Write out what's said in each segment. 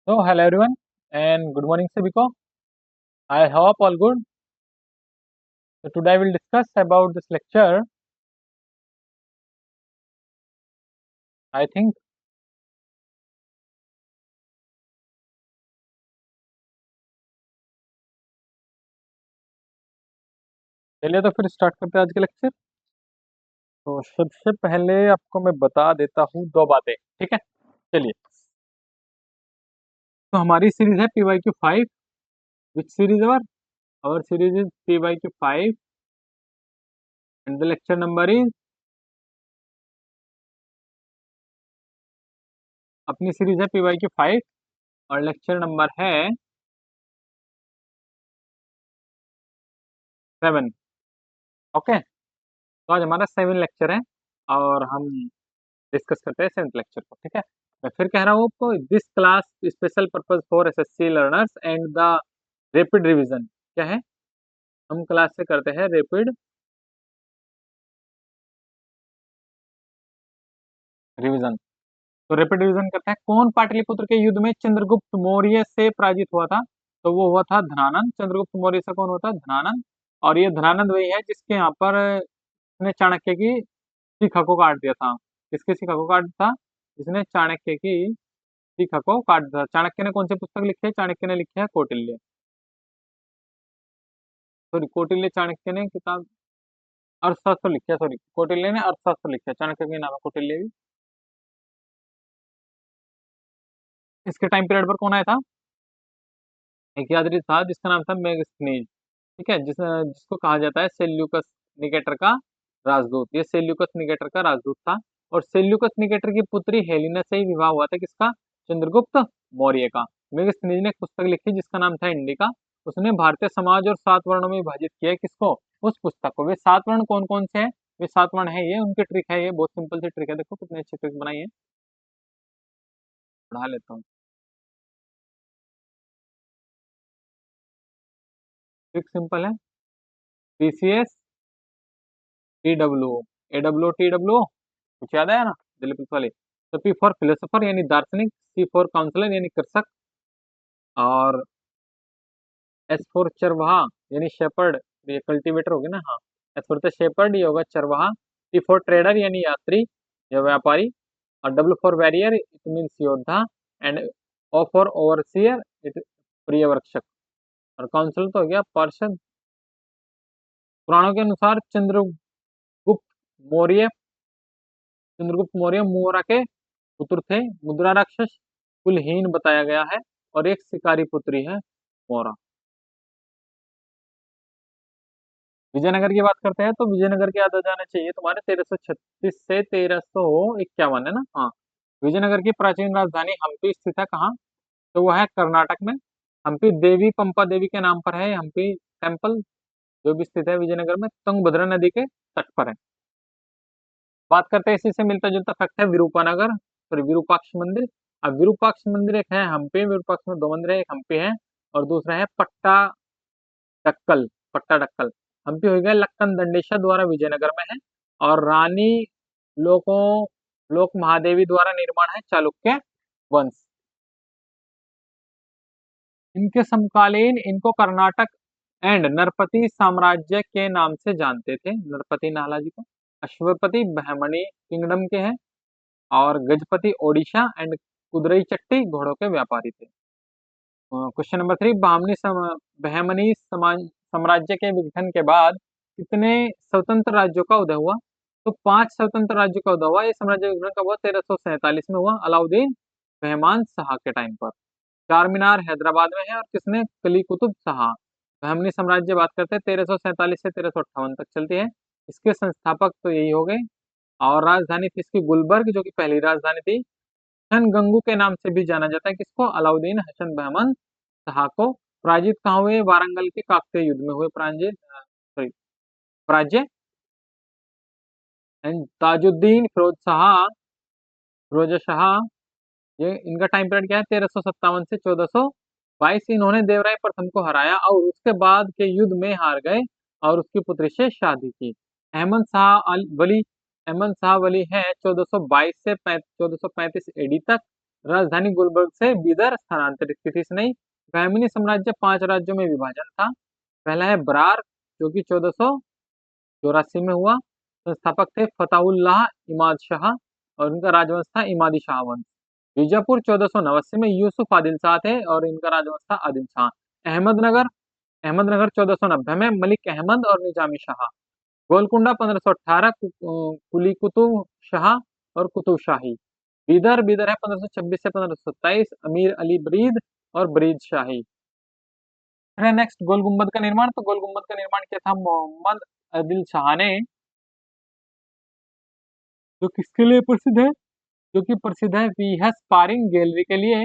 So, hello everyone and good morning सभी को. I hope all good. So today we'll discuss about this lecture. I think चलिए तो फिर start करते हैं आज के लेक्चर. तो सबसे पहले आपको मैं बता देता हूँ दो बातें. ठीक है, चलिए. तो हमारी सीरीज है PYQ 5. Which series our series is PYQ 5 and the lecture number is, अपनी सीरीज है PYQ 5 और लेक्चर नंबर है 7. ओके, तो आज हमारा 7 लेक्चर है और हम डिस्कस करते हैं 7th लेक्चर को. ठीक है, मैं फिर कह रहा हूँ आपको, this class special purpose for SSC learners and the rapid revision. क्या है, हम क्लास से करते हैं रैपिड रिवीजन. तो रैपिड रिवीजन करते हैं. कौन पाटलिपुत्र के युद्ध में चंद्रगुप्त मौर्य से पराजित हुआ था? तो वो हुआ था धनानंद. चंद्रगुप्त मौर्य से कौन हुआ था? धनानंद. और ये धनानंद वही है जिसके यहाँ पर इसने चाणक्य की शिखा को काट दिया था. किसके शिखा को काट दिया था? जिसने चाणक्य की शिखा को काट दिया था. चाणक्य ने कौन सी पुस्तक लिखी है? चाणक्य ने लिखी है कौटिल्य. सॉरी, कौटिल्य चाणक्य ने किताब अर्थशास्त्र लिखा है. सॉरी, कौटिल्य ने अर्थशास्त्र लिखा है. चाणक्य के नाम है कौटिल्य भी. इसके टाइम पीरियड पर कौन आया था? एक यात्री था जिसका नाम था मेगस्थनीज. ठीक है, जिसको कहा जाता है सेल्यूकस निकेटर का राजदूत. ये सेल्यूकस निकेटर का राजदूत था और सेल्यूकस निकेटर की पुत्री हेलिना से ही विवाह हुआ था. किसका? चंद्रगुप्त मौर्य का. मेगस्थनीज ने एक पुस्तक लिखी जिसका नाम था इंडिका. उसने भारतीय समाज और 7 वर्णों में विभाजित किया है. किसको? उस पुस्तक को. वे 7 वर्ण कौन कौन से हैं? वे 7 वर्ण है, ये उनकी ट्रिक है. ये बहुत सिंपल सी ट्रिक है. देखो कितनी अच्छी ट्रिक बनाई है. पढ़ा लेता हूँ. ट्रिक सिंपल है. PCS TW AW कुछ याद आया ना दिल्ली पुलिस वाले. तो P फॉर फिलोसोफर यानी दार्शनिक, C फॉर काउंसलर यानी कृषक, और S फॉर चरवाहा यानी शेपर्ड. ये कल्टीवेटर हो गया ना. हाँ, S फॉर द शेपर्ड, ये होगा चरवाहा. T फॉर ट्रेडर यानी यात्री या व्यापारी, और W for warrior it means योद्धा, and O for overseer it पर्यवेक्षक, और काउंसलर तो हो गया पार्षद. पुराणों के अनुसार मौर्य चंद्रगुप्त मौर्य मोरा के पुत्र थे. मुद्रा राक्षस, कुलहीन बताया गया है, और एक शिकारी पुत्री है मोरा. विजयनगर की बात करते हैं तो विजयनगर के याद आ जाना चाहिए तुम्हारे 1336 से 1351 है ना. हाँ, विजयनगर की प्राचीन राजधानी हम्पी स्थित है. कहाँ? तो वो है कर्नाटक में. हम्पी देवी पंपा देवी के नाम पर है. हम्पी टेम्पल जो भी स्थित है विजयनगर में, तुंगभद्रा नदी के तट पर है. बात करते हैं इसी से मिलता जुलता फैक्ट है विरूपानगर, सॉरी विरूपाक्ष मंदिर. अब विरूपाक्ष मंदिर एक है हम्पी. विरूपाक्ष में 2 मंदिर है, एक हम्पी है और दूसरा है पट्टाडक्कल. पट्टाडक्कल हम्पी हो गया लक्कन दंडेश्वर द्वारा विजयनगर में है, और रानी लोको लोक महादेवी द्वारा निर्माण है चालुक्य वंश. इनके समकालीन इनको कर्नाटक एंड नरपति साम्राज्य के नाम से जानते थे. नरपति नाला जी को. अश्वपति बहमनी किंगडम के हैं, और गजपति ओडिशा एंड कुदरई चट्टी घोड़ों के व्यापारी थे. क्वेश्चन नंबर 3, बहमनी साम्राज्य के विघटन के बाद कितने स्वतंत्र राज्यों का उदय हुआ? तो 5 स्वतंत्र राज्यों का उदय हुआ. ये साम्राज्य विघटन कब हुआ? 1347 में हुआ, अलाउद्दीन रहमान शाह के टाइम पर. चार मीनार हैदराबाद में है, और किसने? कली कुतुब शाह. बहमनी साम्राज्य बात करते हैं 1347 से 1358 तक चलती है. इसके संस्थापक तो यही हो गए, और राजधानी थी इसकी गुलबर्ग, जो कि पहली राजधानी थी. हसन गंगू के नाम से भी जाना जाता है. किसको? अलाउद्दीन हसन बहमन शाह को. पराजित कहाँ हुए? वारंगल के काकतीय युद्ध में हुए. पराजय. एंड ताजुद्दीन फिरोज शाह, ये इनका टाइम पीरियड क्या है? 1357 से 1422. इन्होंने देवराय प्रथम को हराया और उसके बाद के युद्ध में हार गए और उसकी पुत्री से शादी की. वली अहमद शाह वली है 1422 से 1435 AD तक. राजधानी गुलबर्ग से बीदर स्थानांतरित की थी इसने। बहमनी साम्राज्य 5 राज्यों में विभाजन था। पहला है बरार, जो कि 1484 में हुआ। संस्थापक थे फताउल्लाह इमाद शाह और उनका राजवंश था इमादी शाह वंश। बीजापुर 1489 में यूसुफ आदिल शाह थे और इनका राजवंश था आदिल शाह। अहमदनगर अहमदनगर 1490 में मलिक अहमद और निजामी शाह। गोलकुंडा 1518 कुली कुतुब शाह और कुतुब शाही। बीदर है 1526 से 1527 अमीर अली ब्रीद और ब्रीद शाही। फिर नेक्स्ट गोल गुम्बद का निर्माण। तो गोल गुम्बद का निर्माण किया था मोहम्मद आदिल शाह ने, जो किसके लिए प्रसिद्ध है, जो कि प्रसिद्ध है वीएस पारिंग गैलरी के लिए।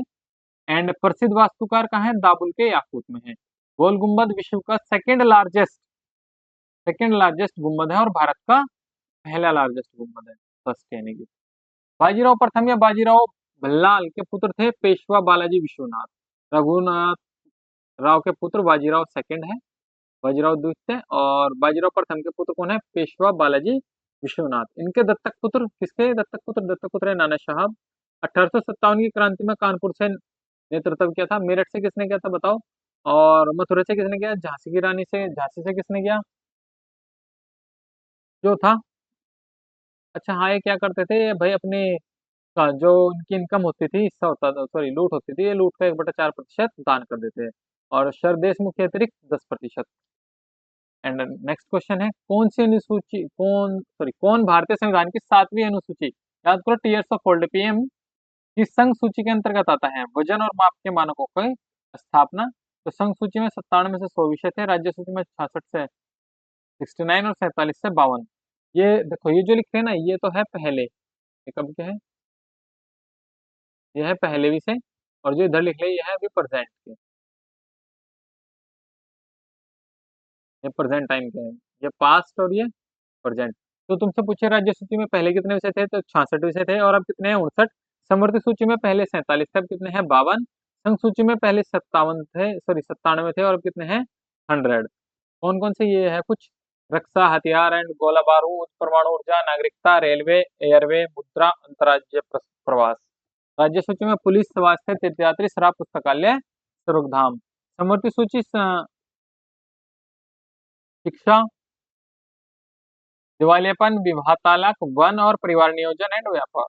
एंड प्रसिद्ध वास्तुकार कहाँ है, दाबुल के याकूत में है। गोल गुम्बद विश्व का सेकंड लार्जेस्ट गुम्बद है और भारत का पहला लार्जेस्ट गुम्बद है, फर्स्ट यानी कि। बाजीराव प्रथम या बाजीराव बल्लाल के पुत्र थे पेशवा बालाजी विश्वनाथ। रघुनाथ राव के पुत्र बाजीराव सेकंड है, बाजीराव द्वितीय, और बाजीराव प्रथम के पुत्र कौन है, पेशवा बालाजी विश्वनाथ। इनके दत्तक पुत्र, किसके दत्तक पुत्र है, नाना साहब। 1857 की क्रांति में कानपुर से नेतृत्व किया था। मेरठ से किसने किया था बताओ, और मथुरा से किसने किया, झांसी से किसने किया, जो था। अच्छा हाँ, ये क्या करते थे ये भाई, अपने का जो इनकी इनकम होती थी, हिस्सा होता था, सॉरी लूट होती थी, ये लूट का 1/4% दान कर देते हैं, और शरदेश मुखी अतिरिक्त 10%। एंड नेक्स्ट क्वेश्चन है, कौन भारतीय संविधान की 7वीं अनुसूची, याद करो टीयर्स ऑफ ओल्ड पीएम, किस संघ सूची के अंतर्गत आता है, वजन और माप के मानकों की स्थापना। तो संघ सूची में 57 में से 100 विषय थे, राज्य सूची में 66 से 69 और 47 से 52। ये देखो, ये जो लिख रहे हैं ना, ये तो है पहले, ये कब के है, ये है पहले विषय, और जो इधर लिख रहे हैं ये है अभी प्रेजेंट के, ये प्रेजेंट टाइम के हैं, ये पास्ट और ये प्रेजेंट। तो तुमसे पूछे राज्य सूची में पहले कितने विषय थे, तो 66 विषय थे, और अब कितने हैं, 59। समवर्ती सूची में पहले 47 थे, अब कितने हैं, 52। संघ सूची में पहले 57 थे, सॉरी 97 थे, और अब कितने हैं, 100। कौन कौन से ये है कुछ, रक्षा, हथियार एंड गोला बारूद, परमाणु ऊर्जा, नागरिकता, रेलवे, एयरवे, मुद्रा, अंतर्राज्यीय प्रवास। राज्य सूची में पुलिस, स्वास्थ्य, तीर्थयात्री, शराब, पुस्तकालय, सर्वधाम। समवर्ती सूची शिक्षा, दिवालियापन, विवाह, तालाक, वन और परिवार नियोजन एंड व्यापार।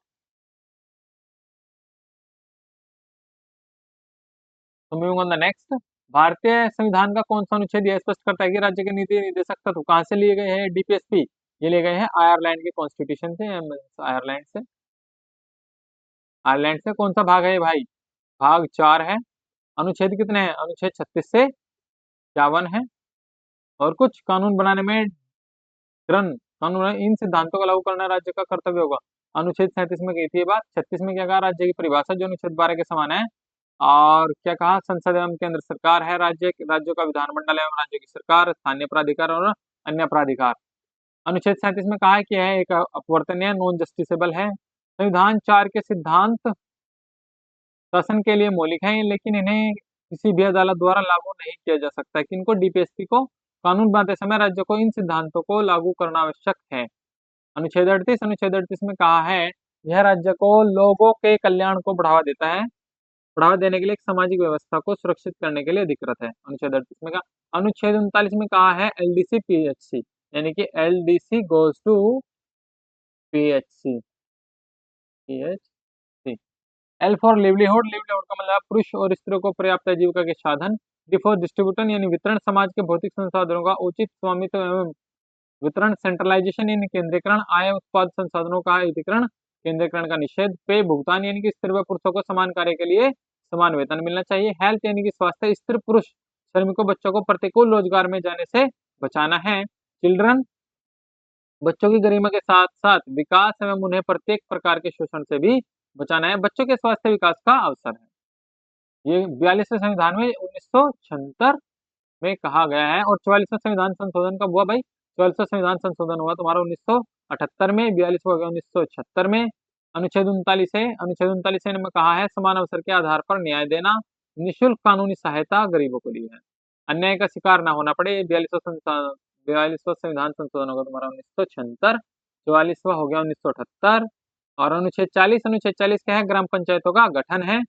तो मूविंग ऑन द नेक्स्ट, भारतीय संविधान का कौन सा अनुच्छेद यह स्पष्ट करता है कि राज्य के नीति निर्देशक तत्व कहां से लिए गए हैं, डीपीएसपी, ये लिए गए हैं आयरलैंड के कॉन्स्टिट्यूशन से, आयरलैंड से। कौन सा भाग है ये भाई, भाग 4 है। अनुच्छेद कितने हैं, अनुच्छेद 36 से 51 है। और कुछ कानून बनाने में ग्रंथ कानून इन सिद्धांतों को लागू करना राज्य का कर्तव्य होगा। अनुच्छेद 37 में कही थी ये बात। 36 में क्या कहा, राज्य की परिभाषा जो अनुच्छेद 12 के समान है। और क्या कहा, संसद एवं केंद्र सरकार है राज्य, राज्यों का विधानमंडल एवं राज्य की सरकार, स्थानीय प्राधिकार और अन्य प्राधिकार। अनुच्छेद 37 में कहा है कि यह एक अपवर्तनीय नॉन जस्टिसेबल है। संविधान 4 के सिद्धांत शासन के लिए मौलिक हैं, लेकिन इन्हें किसी भी अदालत द्वारा लागू नहीं किया जा सकता। किनको, डीपीएसपी को। कानून बनाते समय राज्य को इन सिद्धांतों को लागू करना आवश्यक है। अनुच्छेद 38 में कहा है, यह राज्य को लोगों के कल्याण को बढ़ावा देता है, बढ़ावा देने के लिए एक सामाजिक व्यवस्था को सुरक्षित करने के लिए अधिकृत है। अनुच्छेद 38 में कहा। अनुच्छेद 39 में कहा है, एलडीसी पीएचसी, यानी कि LDC goes to PHC, L for livelihood, livelihood का मतलब पुरुष और स्त्रियों को पर्याप्त आजीविका के साधन। डी फॉर डिस्ट्रीब्यूशन यानी वितरण, समाज के भौतिक संसाधनों का उचित स्वामित्व एवं वितरण। सेंट्रलाइजेशन यानी केंद्रीकरण, आय उत्पाद संसाधनों का एकीकरण, केंद्रीकरण का निषेध। पे भुगतान यानी कि स्त्री व पुरुषों को समान कार्य के लिए समान वेतन मिलना चाहिए। हेल्थ यानी कि स्वास्थ्य, स्त्री पुरुष श्रमिकों बच्चों को प्रतिकूल रोजगार में जाने से बचाना है। चिल्ड्रन, बच्चों की गरिमा के साथ साथ विकास एवं उन्हें प्रत्येक प्रकार के शोषण से भी बचाना है। बच्चों के स्वास्थ्य विकास का अवसर है। ये 42वें संविधान में 1976 में कहा गया है। और 44वां संविधान संशोधन कब हुआ भाई, 44वां संविधान संशोधन हुआ तुम्हारा 1978 में, 42वां हो गया 1976 में। अनुच्छेद 39 है, अनुच्छेद 39 में कहा है, समान अवसर के आधार पर न्याय देना, निःशुल्क कानूनी सहायता गरीबों को दी है, अन्याय का शिकार ना होना पड़े। 42वां संविधान संशोधन होगा तुम्हारा 1976। 44वां हो गया 1978, और अनुच्छेद 40 क्या है, ग्राम पंचायतों का गठन है।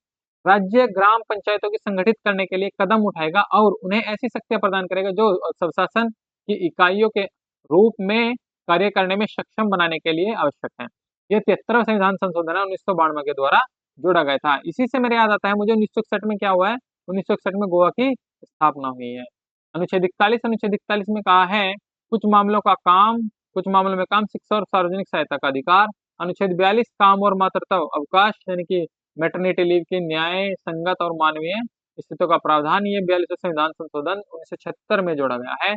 राज्य ग्राम पंचायतों की संगठित करने के लिए कदम उठाएगा और उन्हें ऐसी शक्तियां प्रदान करेगा जो स्वशासन की इकाइयों के रूप में कार्य करने में सक्षम बनाने के लिए आवश्यक है। ये 73वां संविधान संशोधन है 1992 के द्वारा जोड़ा गया था। इसी से मेरे याद आता है मुझे 1961 में क्या हुआ है, 1961 में गोवा की स्थापना हुई है। अनुच्छेद 41 में कहा है कुछ मामलों में काम, शिक्षा और सार्वजनिक सहायता का अधिकार। अनुच्छेद 42 काम और मातृत्व अवकाश यानी कि मैटरनिटी लीव की न्याय संगत और मानवीय स्थितियों का प्रावधान, ये 42वां संविधान संशोधन 1976 में जोड़ा गया है।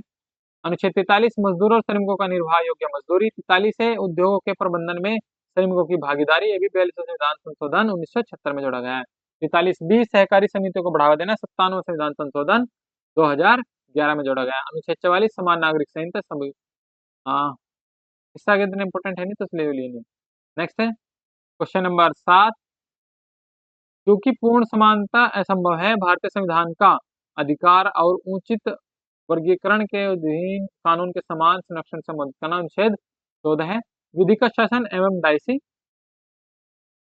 अनुच्छेद 43 मजदूर और श्रमिकों का निर्वाह योग्य मजदूरी। 43 है उद्योगों के प्रबंधन में श्रमिकों की भागीदारी, ये भी 42वां संविधान संशोधन 1976 में जोड़ा गया है। 43B सहकारी समितियों को बढ़ावा देना, 57वां संविधान संशोधन 2011 में जोड़ा गया है। अनुच्छेद 44 समान नागरिक संहिता सभी, हाँ इससे आगे इतना इंपॉर्टेंट है नहीं तो इसलिए नहीं। नेक्स्ट है क्वेश्चन नंबर 7, क्योंकि पूर्ण समानता असंभव है, भारतीय संविधान का अधिकार और उचित वर्गीकरण के अधीन कानून के समान संरक्षण से संबंधित करना। अनुच्छेद 14 है विधिगत शासन एवं डाइसी,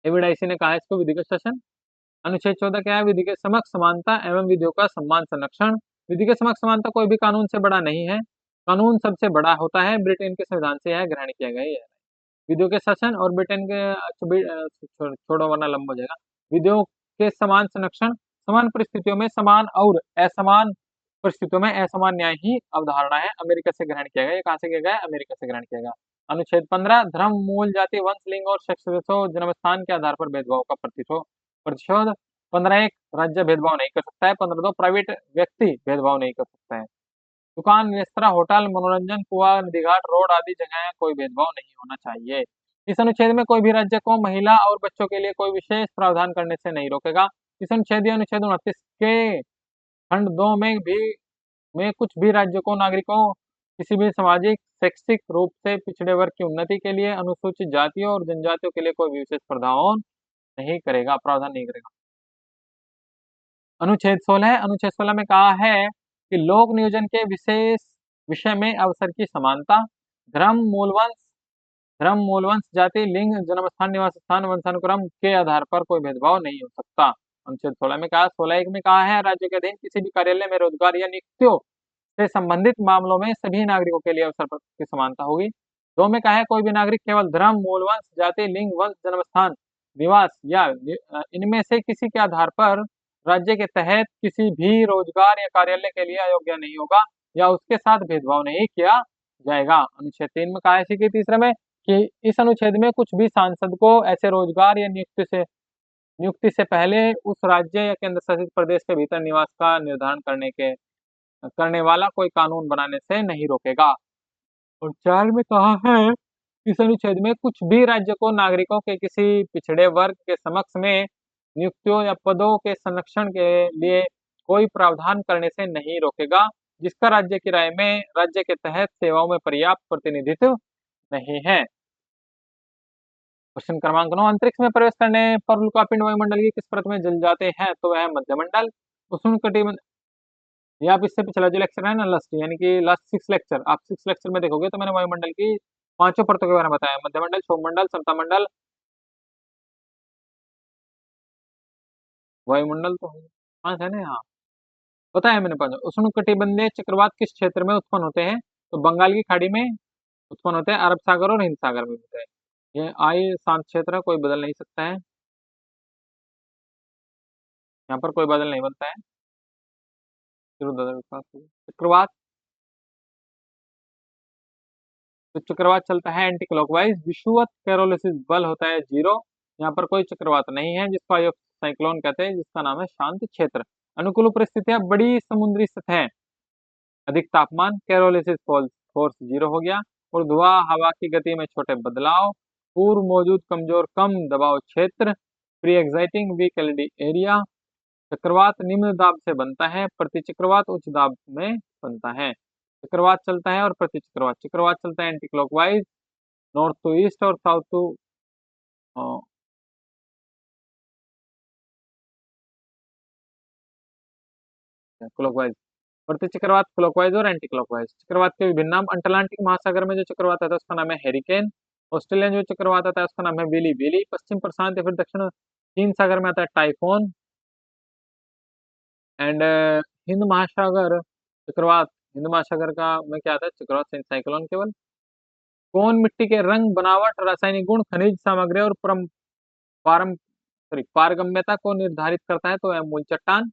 एविडाइसी ने कहा है इसको विधिगत शासन। अनुच्छेद 14 क्या है, विधि के समक्ष समानता एवं विधियों का सम्मान संरक्षण। विधि के समक्ष समानता कोई भी कानून से बड़ा नहीं है, कानून सबसे बड़ा होता है, ब्रिटेन के संविधान से यह ग्रहण किया गया है। विधियों के शासन और ब्रिटेन के छोड़ो वरना लंबा हो जाएगा। विधियों के समान संरक्षण, समान परिस्थितियों में समान और असमान परिस्थितियों में असमान न्याय ही अवधारणा है, अमेरिका से ग्रहण किया गया। ये कहां से किया गया, अमेरिका से ग्रहण किया गया। अनुच्छेद 15 धर्म, मूल जाति, वंश, लिंग और जन्म स्थान के आधार पर भेदभाव का प्रतिशोध। 15(1) राज्य भेदभाव नहीं कर सकता है। 15(2) प्राइवेट व्यक्ति भेदभाव नहीं कर सकता है। दुकान, रेस्तरा, होटल, मनोरंजन, कुआं, नदी घाट, रोड आदि जगह कोई भेदभाव नहीं होना चाहिए। इस अनुच्छेद में कोई भी राज्य को महिला और बच्चों के लिए कोई विशेष प्रावधान करने से नहीं रोकेगा। इस अनुच्छेद या अनुच्छेद 29 के खंड 2 में कुछ भी राज्य को नागरिकों किसी भी सामाजिक शैक्षिक रूप से पिछड़े वर्ग की उन्नति के लिए अनुसूचित जातियों और जनजातियों के लिए कोई भी विशेष प्रावधान नहीं करेगा। अनुच्छेद 16 में कहा है कि लोक नियोजन के विशेष विषय में अवसर की समानता। धर्म, मूल वंश, जाति, लिंग, जन्म स्थान, निवास स्थान, वंशानुक्रम के आधार पर कोई भेदभाव नहीं हो सकता। अनुच्छेद 16 में कहा 16(1) में कहा है राज्य के अधीन किसी भी कार्यालय में रोजगार या नियुक्तियों से संबंधित मामलों में सभी नागरिकों के लिए अवसर की समानता होगी। 2 में कहा है कोई भी नागरिक केवल धर्म, मूल वंश, जाति, लिंग, वंश, जन्म स्थान, निवास या इनमें से किसी के आधार पर राज्य के तहत किसी भी रोजगार या कार्यालय के लिए अयोग्य नहीं होगा या उसके साथ भेदभाव नहीं किया जाएगा। अनुच्छेद 3 में कहा है इसी के तीसरे में कि इस अनुच्छेद में कुछ भी सांसद को ऐसे रोजगार या नियुक्ति से पहले उस राज्य या केंद्र शासित प्रदेश के भीतर निवास का निर्धारण करने वाला कोई कानून बनाने से नहीं रोकेगा। और 4 में कहा है इस अनुच्छेद में कुछ भी राज्य को नागरिकों के किसी पिछड़े वर्ग के समक्ष में नियुक्तियों या पदों के संरक्षण के लिए कोई प्रावधान करने से नहीं रोकेगा जिसका राज्य की राय में राज्य के तहत सेवाओं में पर्याप्त प्रतिनिधित्व नहीं है। क्वेश्चन क्रमांक 9, अंतरिक्ष में प्रवेश करने पर उल्कापिंड वायुमंडल की किस परत में जल जाते हैं, तो वह मध्यमंडल। उष्णकटिबंध, ये आप इससे पिछला जो लेक्चर है ना लास्ट यानी कि लास्ट 6 लेक्चर, आप 6 लेक्चर में देखोगे तो मैंने वायुमंडल की 5 परतों के बारे में बताया, मध्यमंडल, क्षोभमंडल, समतामंडल, वायुमंडल तो 5 है ना। यहाँ बताया मैंने 5। उष्णकटिबंधीय चक्रवात किस क्षेत्र में उत्पन्न होते हैं, तो बंगाल की खाड़ी में उत्पन्न होते हैं, अरब सागर और हिंद सागर में होते हैं। ये आई शांत क्षेत्र है, कोई बदल नहीं सकता है, यहाँ पर कोई बदल नहीं बनता है। चक्रवात, तो चक्रवात चलता है एंटी क्लॉकवाइज। विषुवत कैरोलिसिस बल होता है 0, यहाँ पर कोई चक्रवात नहीं है जिसको साइक्लोन कहते हैं, जिसका नाम है शांत क्षेत्र। अनुकूल परिस्थितियां, बड़ी समुद्री सतह, अधिक तापमान, कैरोलिसिस फोर्स 0 हो गया। ऊर्ध्वा हवा की गति में छोटे बदलाव, पूर्व मौजूद कमजोर कम दबाव क्षेत्र, pre exciting week LED area. चक्रवात निम्न दाब से बनता है, प्रति चक्रवात उच्च दाब में बनता है। चक्रवात चलता है और प्रति चक्रवात चलता है anti clockwise, north to east और साउथ टू क्लॉकवाइज। प्रति चक्रवात क्लॉकवाइज और एंटी क्लॉकवाइज। चक्रवात के विभिन्न नाम, अटलांटिक महासागर में जो चक्रवात आता है उसका नाम है हेरिकेन। ऑस्ट्रेलियन जो चक्रवात आता है उसका नाम है विली। विली पश्चिम प्रशांत या फिर दक्षिण चीन सागर में आता है टाइफोन। एंड हिंद महासागर चक्रवात, हिंद महासागर का में क्या आता है, चक्रवात साइक्लोन केवल। कौन मिट्टी के रंग, बनावट, रासायनिक गुण, खनिज सामग्री और पारम पारगम्यता को निर्धारित करता है, तो है मूल चट्टान।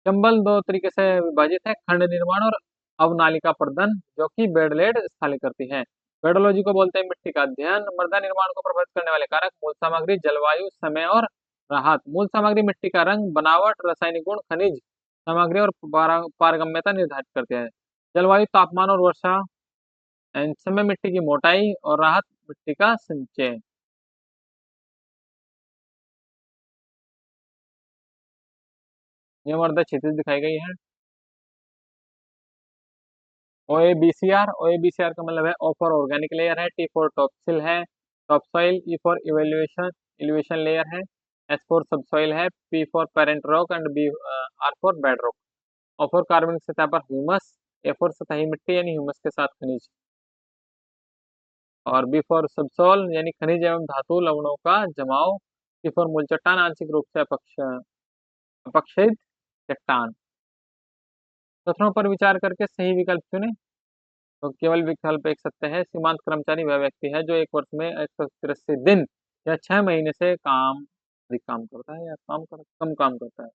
चंबल दो तरीके से विभाजित है, खंड निर्माण और अवनालिका प्रदन, जो कि बेडलेड स्थापित करती है। पेडोलॉजी को बोलते हैं मिट्टी का अध्ययन। मृदा निर्माण को प्रभावित करने वाले कारक, मूल सामग्री, जलवायु, समय और राहत। मूल सामग्री मिट्टी का रंग, बनावट, रासायनिक गुण, खनिज सामग्री और पारगम्यता निर्धारित करते हैं। जलवायु, तापमान और वर्षा। एंड समय मिट्टी की मोटाई और राहत मिट्टी का संचय। ये मृदा क्षितिज दिखाई गई है। OABCR का मतलब है O फॉर ऑर्गेनिक लेयर है, T फॉर टॉपसिल है, top soil, E for evaluation elevation layer है, S फॉर सबसॉइल है, P for parent rock and B R for bed rock. O for कार्बनिक सतह पर ह्यूमस, A फॉर सतही मिट्टी यानी ह्यूमस के साथ खनिज, और B फॉर सबसॉल यानी खनिज एवं धातु लवणों का जमाव, C फॉर मूल चट्टान आंशिक रूप से अपक्षयित चट्टान। कथनों पर विचार करके सही विकल्प चुने। तो केवल विकल्प एक सत्य है। सीमांत कर्मचारी वह व्यक्ति है जो एक वर्ष में 183 दिन या 6 महीने से अधिक काम करता है या कम काम करता है।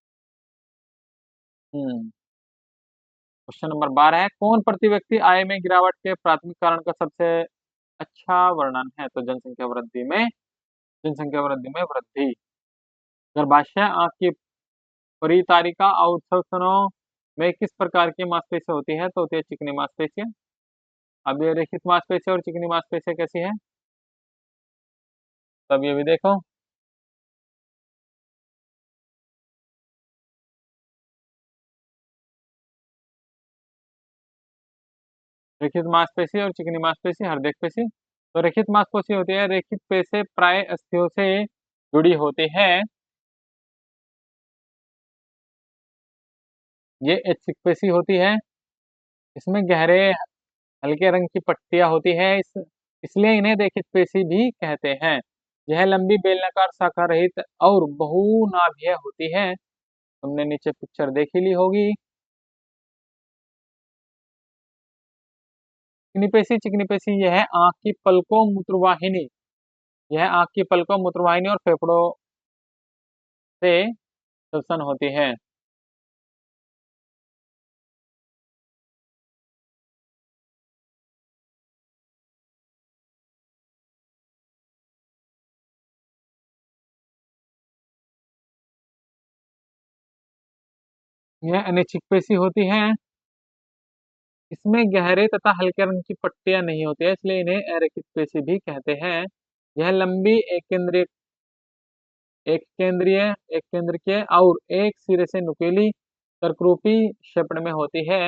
क्वेश्चन नंबर 12 है, कौन प्रति व्यक्ति आय में गिरावट के प्राथमिक कारण का सबसे अच्छा वर्णन है, तो जनसंख्या वृद्धि में वृद्धि। गर्भाशय, आंख की परितारिका और उत्सवसनों में किस प्रकार की मांसपेशी होती है, तो होती है चिकनी मांसपेशियां। अब ये रेखित मांसपेशी और चिकनी मांसपेशियां कैसी है, तब ये भी देखो। रेखित मांसपेशी और चिकनी मांसपेशी, हृदय पेशी। तो रेखित मांसपेशी होती है, रेखित पेशी प्राय अस्थियों से जुड़ी होती है। ये ऐच्छिक पेशी होती है, इसमें गहरे हल्के रंग की पट्टियां होती है, इसलिए इन्हें रेखित पेशी भी कहते हैं। यह लंबी बेलनाकार शाखा रहित और बहुनाभीय होती है। तुमने नीचे पिक्चर देख ही ली होगी। चिकनी पेशी यह आंख की पलकों मूत्रवाहिनी, यह आंख की पलकों मूत्रवाहिनी और फेफड़ों से श्वसन होती है। यह अनिच्छिक पेशी होती है, इसमें गहरे तथा हल्के रंग की पट्टियां नहीं होती है, इसलिए इन्हें अरेखित पेशी भी कहते हैं। यह लंबी एक केंद्रीय और एक सिरे से नुकीली कर्करूपी शेपड़ में होती है।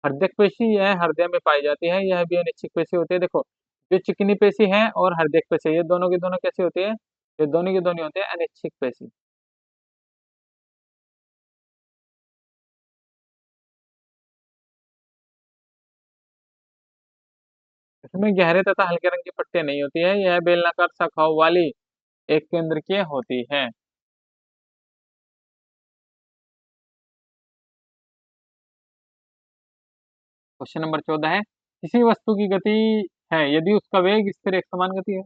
हृदय पेशी यह हृदय में पाई जाती है, यह भी अनिच्छिक पेशी होती है। देखो, जो चिकनी पेशी है और हृदय पेशी, ये दोनों की दोनों कैसी होती है, ये दोनों की दोनों होती है अनिच्छिक पेशी। इसमें गहरे तथा हल्के रंग की पट्टियां नहीं होती है, यह बेलनाकार शाखाओं वाली एक केंद्रीय होती है। क्वेश्चन नंबर 14 है, किसी वस्तु की गति है यदि उसका वेग स्थिर एक समान गति है।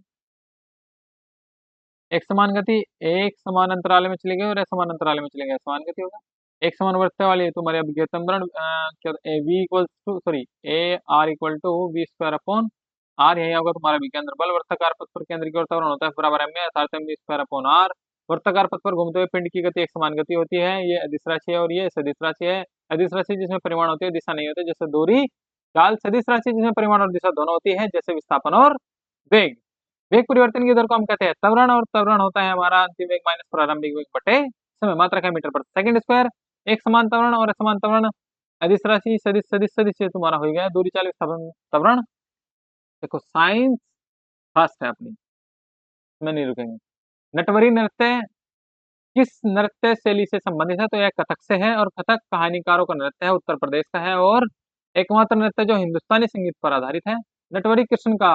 एक समान गति एक समान अंतराल में चलेगी और असमान अंतराल में चलेगी, समान गति होगा। एक समान वर्षा वाली तुम्हारे अभिज्ञतम क्या V equal to sorry A R equal to V square upon R, यही होगा तुम्हारा विकेंद्र बल। वर्ताकार पथ पर केंद्र की ओर त्वरण होता है बराबर एम अर्थात वी स्क्वायर अपॉन आर। वर्ताकार पथ पर घूमते हुए पिंड की गति एक समान गति होती है, ये अदिश राशि है और ये सदिश राशि है। अदिश राशि जिसमें परिमाण होती है दिशा नहीं होती, जैसे दूरी काल। सदिश राशि जिसमें परिमाण और दिशा दोनों होती है, जैसे विस्थापन और वेग। वेग परिवर्तन की दर को हम कहते हैं त्वरण, और त्वरण होता है हमारा अंतिम वेग माइनस प्रारंभिक वेग बटे समय, मात्रक है मीटर पर सेकंड स्क्वायर। एक समान त्वरण और असमान त्वरण, अदिश राशि सदिश सदिश सदिश ये तुम्हारा हो गया दूरी चाल विस्थापन त्वरण। देखो साइंस फास्ट है अपनी, में नहीं रुकेंगे। नटवरी नृत्य किस नृत्य शैली से संबंधित है, तो यह कथक से है, और कथक कहानीकारों का नृत्य है, उत्तर प्रदेश का है, और एकमात्र नृत्य जो हिंदुस्तानी संगीत पर आधारित है। नटवरी कृष्ण का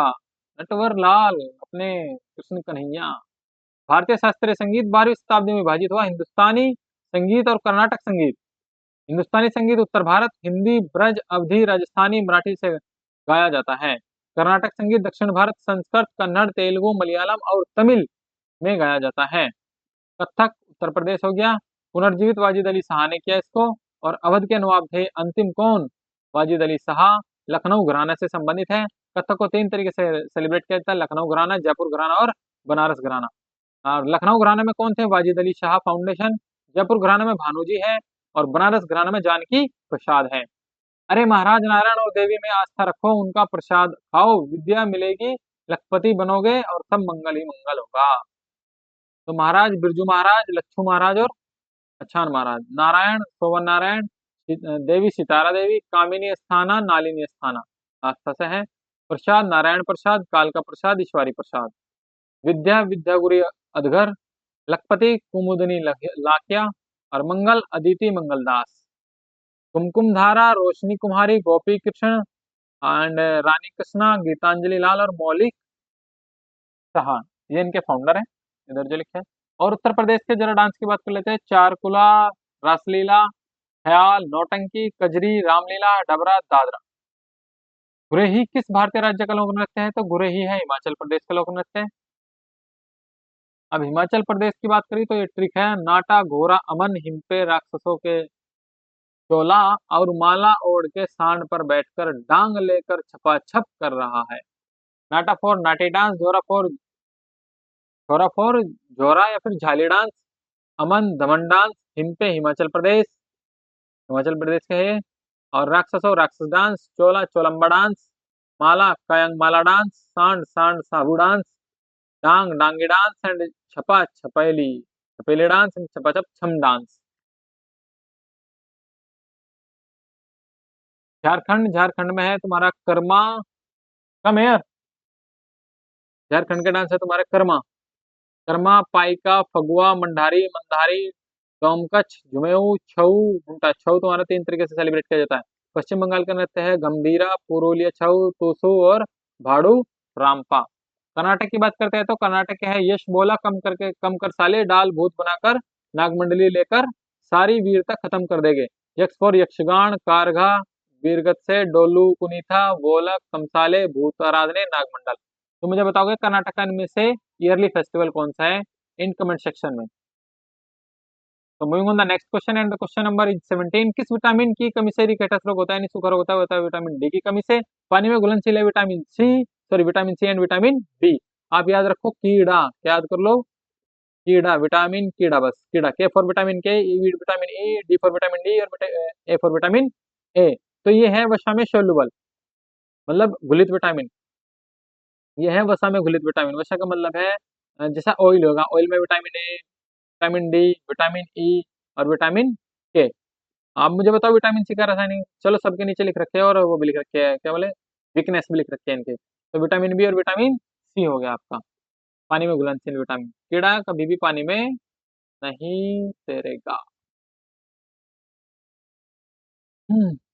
नटवर लाल अपने कृष्ण कन्हैया। भारतीय शास्त्रीय संगीत 12वीं शताब्दी में विभाजित हुआ। हिंदुस्तानी संगीत और कर्नाटक संगीत। हिंदुस्तानी संगीत उत्तर भारत, हिंदी, ब्रज, अवधी, राजस्थानी, मराठी से गाया जाता है। कर्नाटक संगीत दक्षिण भारत, संस्कृत, कन्नड़, तेलुगु, मलयालम और तमिल में गाया जाता है। कथक उत्तर प्रदेश हो गया। पुनर्जीवित वाजिद अली शाह ने किया इसको। और अवध के नवाब थे अंतिम कौन? वाजिद अली शाह। लखनऊ घराना से संबंधित है। कथक को 3 तरीके से सेलिब्रेट किया जाता है, लखनऊ घराना, जयपुर घराना और बनारस घराना। और लखनऊ घराने में कौन थे? वाजिद अली शाह फाउंडेशन। जयपुर घराने में भानोजी है। और बनारस घराने में जानकी प्रसाद है। अरे महाराज नारायण और देवी में आस्था रखो, उनका प्रसाद खाओ, विद्या मिलेगी, लखपति बनोगे और सब मंगल ही मंगल होगा। तो महाराज बिरजू महाराज, लच्छू महाराज और अछान महाराज। नारायण सोवन नारायण, देवी सितारा देवी, कामिनी अस्थाना, नालिनी अस्थाना आस्था से है। प्रसाद नारायण प्रसाद, कालका प्रसाद, ईश्वरी प्रसाद। विद्या विद्यागुरी अधगर, लखपति कुमुदनी लाखिया और मंगल अदिति मंगलदास। कुमकुम धारा रोशनी कुमारी, गोपी कृष्ण एंड रानी कृष्णा, गीतांजलि लाल और मौलिक साहा, ये इनके फाउंडर हैं, इधर जो लिखे हैं। और उत्तर प्रदेश के जरा डांस की बात कर लेते हैं। चारकुला, रासलीला, ख्याल, नौटंकी, कजरी, रामलीला, डबरा, दादरा। गुरेही किस भारतीय राज्य का लोक नृत्य है? तो गुरेही है हिमाचल प्रदेश का लोक नृत्य है। अब हिमाचल प्रदेश की बात करी तो ये ट्रिक है। नाटा घोरा अमन हिमपे राक्षसों के चोला और माला ओढ़ के सांड पर बैठकर डांग लेकर छपाछप कर रहा है। Nata for Nati dance, Jhora for Jhora या फिर झाली डांस, अमन दमन डांस, हिमपे हिमाचल प्रदेश, हिमाचल प्रदेश के है। और राक्षसों राक्षस डांस, चोला चोलम्बा डांस, माला कायंग माला डांस, सांड सांड साबू डांस, डांग डांगी डांस एंड छपा छपेली छपेली डांस एंड छपाछप छम डांस। झारखंड, झारखंड में है तुम्हारा कर्मा। कम है, झारखंड का डांस है तुम्हारे कर्मा। कर्मा, पाइका, फगुआ, मंडारी, मंदारी, डोमकच, झुमेऊ, छऊ, घुमटा। छऊ तुम्हारा 3 तरीके से सेलिब्रेट किया जाता है। पश्चिम बंगाल का नृत्य है गंभीरा, पुरुलिया छऊ, तुसु और भाड़ू रामपा। कर्नाटक की बात करते हैं तो कर्नाटक के है यश बोला, कम कर साले, डाल भूत बनाकर, नागमंडली लेकर सारी वीरता खत्म कर देंगे। यक्ष फॉर यक्षगान, कारघा, वीरगत से, डोलू कुनीथा, वोलक, कमसाले, भूत आराधने, नागमंडल। तो मुझे बताओगे कर्नाटक में से ईयरली फेस्टिवल कौन सा है इन कमेंट सेक्शन में। तो moving on the next question and the question number 17। किस विटामिन की कमी से रिकेटस रोग होता है? यानी सूखा रोग होता है विटामिन डी की कमी से। पानी में घुलनशील है vitamin C and vitamin B. आप याद रखो कीड़ा, याद कर लो कीड़ा, विटामिन कीड़ा, बस कीड़ा। के फॉर विटामिन के, vitamin E, D for vitamin D और ए फॉर विटामिन ए। तो ये है वसा में सोल्यूबल, मतलब घुलित विटामिन। ये है वसा में घुलित विटामिन। वसा का मतलब है जैसा ऑयल होगा, ऑयल में vitamin A, vitamin D, vitamin E और विटामिन के। आप मुझे बताओ विटामिन सी का रासायनिक, चलो सबके नीचे लिख रखे हैं और वो भी लिख रखे हैं, क्या बोले, वीकनेस भी लिख रखे हैं इनके। तो विटामिन बी और विटामिन सी हो गया आपका पानी में घुलनशील विटामिन। कीड़ा कभी भी पानी में नहीं तैरेगा।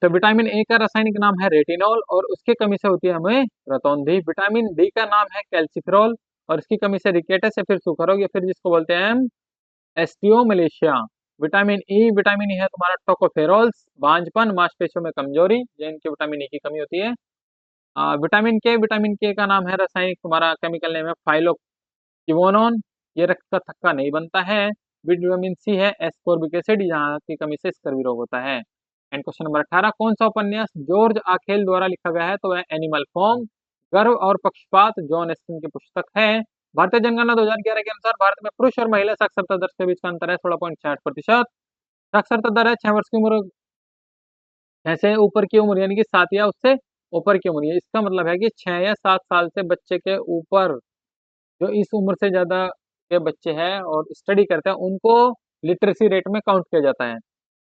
तो विटामिन ए का रासायनिक नाम है रेटिनॉल और उसकी कमी से होती है हमें रतौंधी। विटामिन डी का नाम है कैल्सिफेरॉल और इसकी कमी से रिकेटस या फिर सूखा रोग या फिर जिसको बोलते हैं हम एस्टियोमलेशिया। विटामिन ई है तुम्हारा टोकोफेरोल्स, बांझपन, मांसपेशियों में कमजोरी, ये इनके विटामिन ई की कमी होती है। विटामिन के का नाम है रासायनिक तुम्हारा केमिकल नेम है फाइलोक्विनोन, ये रक्त का थक्का नहीं बनता है। विटामिन सी है एस्कोर्बिक एसिड, यहाँ की कमी से स्कर्वी रोग होता है। And question number 18। कौन सा उपन्यास जॉर्ज आखेल द्वारा लिखा गया है? तो वह एनिमल फॉर्म। गर्व और पक्षपात जॉन एस्टिन की पुस्तक है। भारतीय जनगणना 2011 के अनुसार भारत में पुरुष और महिला साक्षरता दर के बीच का अंतर है 16.66%। साक्षरता दर है 6 वर्ष की उम्र, 6 से ऊपर की उम्र यानी कि 7 या उससे ऊपर की उम्र। इसका मतलब है कि 6 या 7 साल से बच्चे के ऊपर जो इस उम्र से ज्यादा के बच्चे हैं और स्टडी करते हैं उनको लिटरेसी रेट में काउंट किया जाता है,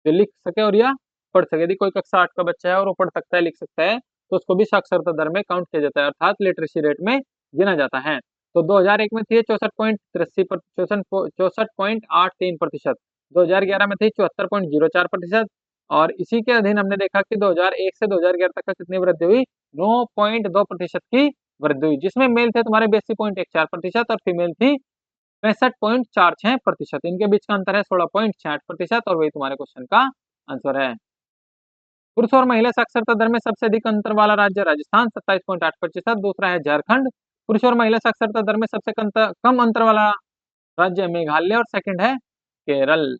जो लिख सके और या पढ़ सके। यदि कोई कक्षा 8 का बच्चा है और वो पढ़ सकता है लिख सकता है तो उसको भी साक्षरता दर में काउंट किया जाता है, अर्थात लिटरेसी रेट में गिना जाता है। तो 2001 में थी 64.83%, 2011 में थी 74.04%। और इसी के अधीन हमने देखा कि 2001 से 2011 तक का कितनी वृद्धि हुई, 9.2% की वृद्धि हुई, जिसमें मेल थे तुम्हारे 82.14% और फीमेल थी 65.46%। इनके बीच का अंतर है 16.66% और वही तुम्हारे क्वेश्चन का आंसर है। पुरुष और महिला साक्षरता दर में सबसे अधिक अंतर वाला राज्य राजस्थान 27.8%, दूसरा है झारखंड। पुरुष और महिला साक्षरता दर में सबसे कम अंतर वाला राज्य मेघालय और सेकंड है केरल।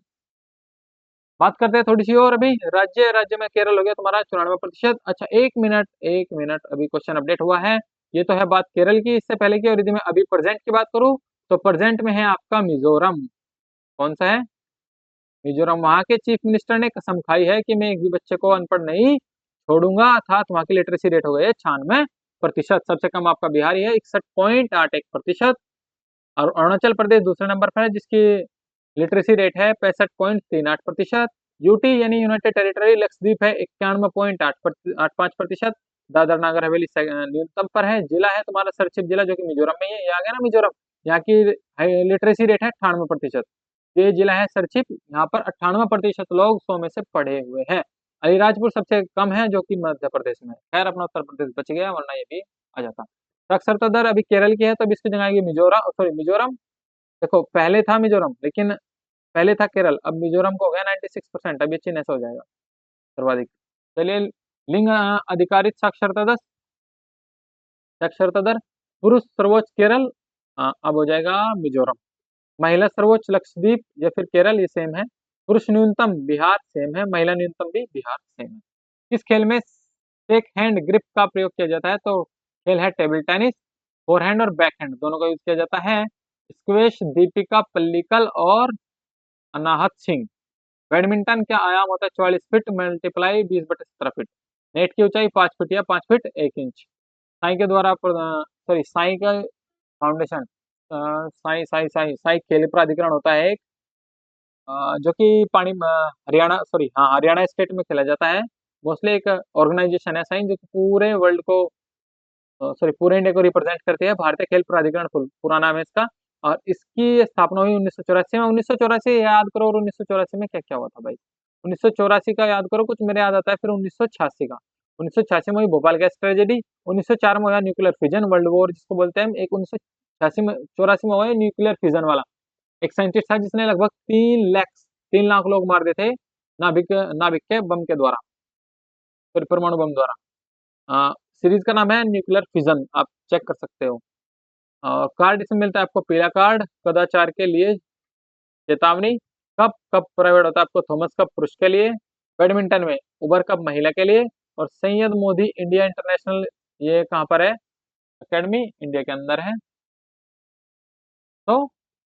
बात करते हैं थोड़ी सी और अभी राज्य में केरल हो गया तुम्हारा 94%। अच्छा एक मिनट अभी क्वेश्चन अपडेट हुआ है। ये तो है बात केरल की, इससे पहले की, और यदि मैं अभी प्रेजेंट की बात करूं तो प्रेजेंट में है आपका मिजोरम। कौन सा है? मिजोरम। वहां के चीफ मिनिस्टर ने कसम खाई है कि मैं एक भी बच्चे को अनपढ़ नहीं छोड़ूंगा, अर्थात वहां की लिटरेसी रेट हो गई है 96%। सबसे कम आपका बिहारी है 61.81%। और अरुणाचल प्रदेश दूसरे नंबर पर है जिसकी लिटरेसी रेट है 65.38%। यूटी यानी यूनाइटेड टेरिटरी लक्षद्वीप है 91.85%। दादर नागर हवेली न्यूनतम पर है। जिला है तुम्हारा सरचिप जिला जो कि मिजोरम में ही है। ये आ गया ना मिजोरम, यहाँ की लिटरेसी रेट है 98%। ये जिला है सरचिप, यहाँ पर 98% लोग 100 में से पढ़े हुए हैं। अलीराजपुर सबसे कम है जो कि मध्य प्रदेश में है। खैर अपना उत्तर प्रदेश बच गया, वरना ये भी आ जाता। साक्षरता दर अभी केरल की है तो अभी इसकी जगह आएगी मिजोरम। देखो पहले था मिजोरम, लेकिन पहले था केरल, अब मिजोरम को हो गया 96%। अब ये चीन ऐसा हो जाएगा सर्वाधिक। चलिए लिंग अधिकारित साक्षरता दर पुरुष सर्वोच्च केरल, अब हो जाएगा मिजोरम। महिला सर्वोच्च लक्षद्वीप या फिर केरल, ये सेम है। पुरुष न्यूनतम बिहार सेम है, महिला न्यूनतम भी बिहार सेम है। इस खेल में एक हैंड ग्रिप का प्रयोग किया जाता है, तो खेल है टेबल टेनिस। फोरहैंड और बैकहैंड दोनों का यूज किया जाता है। स्क्वैश दीपिका पल्लिकल और अनाहत सिंह। बैडमिंटन क्या आयाम होता है? 44 फीट मल्टीप्लाई 20/17 फीट। नेट की ऊंचाई 5 फीट या 5 फीट 1 इंच। साई के द्वारा सॉरी साई का फाउंडेशन, साई साई साई साई खेल प्राधिकरण होता है एक, जो कि हरियाणा, सॉरी हाँ, हरियाणा स्टेट में खेला जाता है। मोस्टली एक ऑर्गेनाइजेशन है साई जो कि पूरे वर्ल्ड को, सॉरी पूरे इंडिया को रिप्रेजेंट करती है। भारतीय खेल प्राधिकरण पूरा नाम है इसका। और इसकी स्थापना हुई 1984 में। 1984 याद करो, और 1984 में क्या क्या हुआ था भाई? 1984 का याद करो, कुछ मेरे याद आता है। फिर 1986 का, 1986 में हुई भोपाल गैस ट्रेजेडी। 1904 में हुआ न्यूक्लियर फिजन, वर्ल्ड वॉर जिसको बोलते हैं। एक 1986 में 84 में हुआ न्यूक्लियर फिजन वाला। एक साइंटिस्ट था जिसने लगभग 3 लाख लोग मार दिए थे नाभिक नाभिक के बम के द्वारा, फिर परमाणु बम द्वारा। सीरीज का नाम है न्यूक्लियर फिजन, आप चेक कर सकते हो। कार्ड इसमें मिलता है आपको पीला कार्ड कदाचार के लिए, चेतावनी। कप कप प्राइवेट होता है आपको थॉमस कप पुरुष के लिए। बैडमिंटन में उबर कप महिला के लिए। और सैयद मोदी इंडिया इंटरनेशनल, ये कहाँ पर है? अकेडमी इंडिया के अंदर है। तो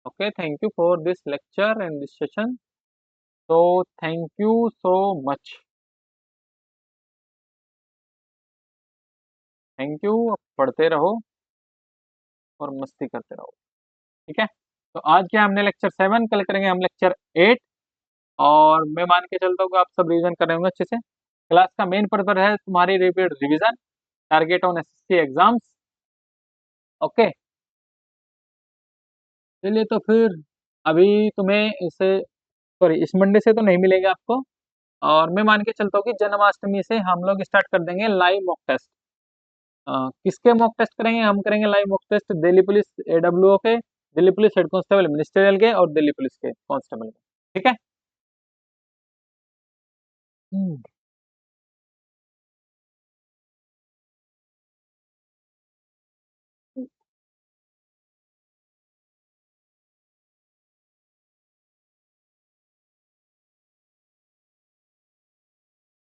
okay, thank you for this lecture and this session. तो thank you so much, thank you. पढ़ते रहो और मस्ती करते रहो, ठीक है। तो आज क्या हमने लेक्चर 7, कल करेंगे हम लेक्चर 8। और मैं मान के चलता हूँ कि आप सब रिवीजन कर रहे होंगे अच्छे से। क्लास का मेन पर्पज है तुम्हारी repeat revision, target on SSC exams. Okay, चलिए तो फिर अभी तुम्हें इसे, सॉरी इस मंडे से तो नहीं मिलेगा आपको। और मैं मान के चलता हूँ कि जन्माष्टमी से हम लोग स्टार्ट कर देंगे लाइव मॉक टेस्ट। किसके मॉक टेस्ट करेंगे? हम करेंगे live mock test Delhi police AWO के, Delhi police head constable ministerial के, और दिल्ली पुलिस के कांस्टेबल के, ठीक है।